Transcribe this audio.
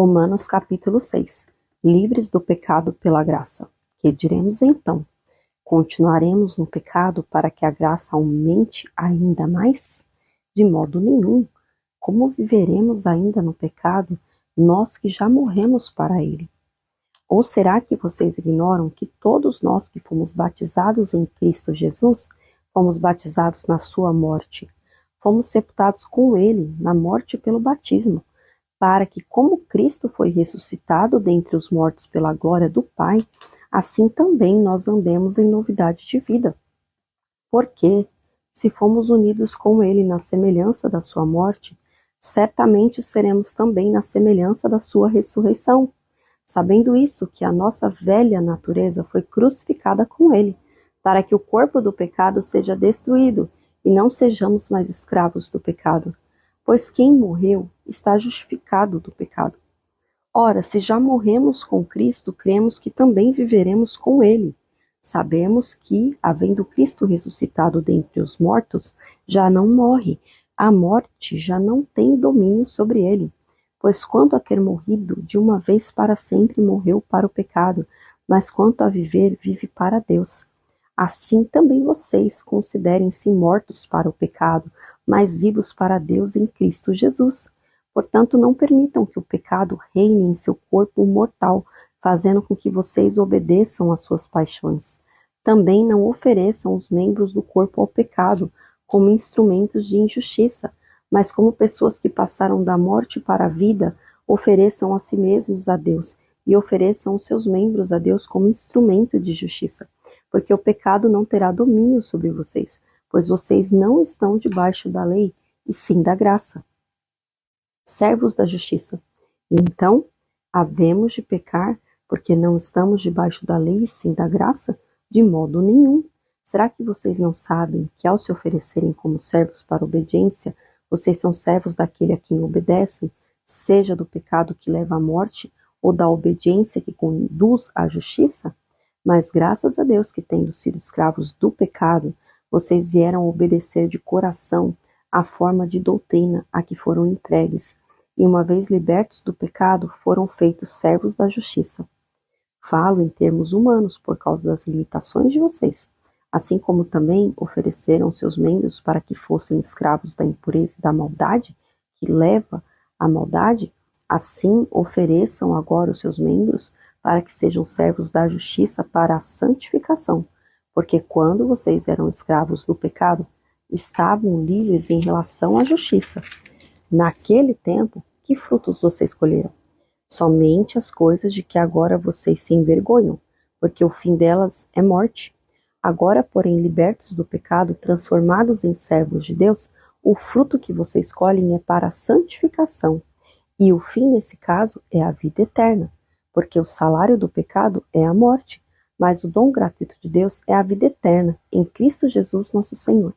Romanos capítulo 6. Livres do pecado pela graça. Que diremos então? Continuaremos no pecado para que a graça aumente ainda mais? De modo nenhum. Como viveremos ainda no pecado, nós que já morremos para ele? Ou será que vocês ignoram que todos nós que fomos batizados em Cristo Jesus, fomos batizados na sua morte? Fomos sepultados com ele na morte pelo batismo, para que, como Cristo foi ressuscitado dentre os mortos pela glória do Pai, assim também nós andemos em novidade de vida. Porque, se fomos unidos com ele na semelhança da sua morte, certamente seremos também na semelhança da sua ressurreição, sabendo isto, que a nossa velha natureza foi crucificada com ele, para que o corpo do pecado seja destruído e não sejamos mais escravos do pecado. Pois quem morreu está justificado do pecado. Ora, se já morremos com Cristo, cremos que também viveremos com ele. Sabemos que, havendo Cristo ressuscitado dentre os mortos, já não morre. A morte já não tem domínio sobre ele. Pois quanto a ter morrido, de uma vez para sempre morreu para o pecado, mas quanto a viver, vive para Deus. Assim também vocês considerem-se mortos para o pecado, mas vivos para Deus em Cristo Jesus. Portanto, não permitam que o pecado reine em seu corpo mortal, fazendo com que vocês obedeçam às suas paixões. Também não ofereçam os membros do corpo ao pecado como instrumentos de injustiça, mas como pessoas que passaram da morte para a vida, ofereçam a si mesmos a Deus e ofereçam os seus membros a Deus como instrumento de justiça. Porque o pecado não terá domínio sobre vocês, pois vocês não estão debaixo da lei, e sim da graça. Servos da justiça. Então, havemos de pecar, porque não estamos debaixo da lei, e sim da graça? De modo nenhum. Será que vocês não sabem que, ao se oferecerem como servos para a obediência, vocês são servos daquele a quem obedecem, seja do pecado que leva à morte, ou da obediência que conduz à justiça? Mas graças a Deus que, tendo sido escravos do pecado, vocês vieram obedecer de coração à forma de doutrina a que foram entregues, e uma vez libertos do pecado, foram feitos servos da justiça. Falo em termos humanos por causa das limitações de vocês, assim como também ofereceram seus membros para que fossem escravos da impureza e da maldade, que leva à maldade, assim ofereçam agora os seus membros para que sejam servos da justiça para a santificação, porque quando vocês eram escravos do pecado, estavam livres em relação à justiça. Naquele tempo, que frutos vocês colheram? Somente as coisas de que agora vocês se envergonham, porque o fim delas é morte. Agora, porém, libertos do pecado, transformados em servos de Deus, o fruto que vocês colhem é para a santificação, e o fim, nesse caso, é a vida eterna. Porque o salário do pecado é a morte, mas o dom gratuito de Deus é a vida eterna, em Cristo Jesus nosso Senhor.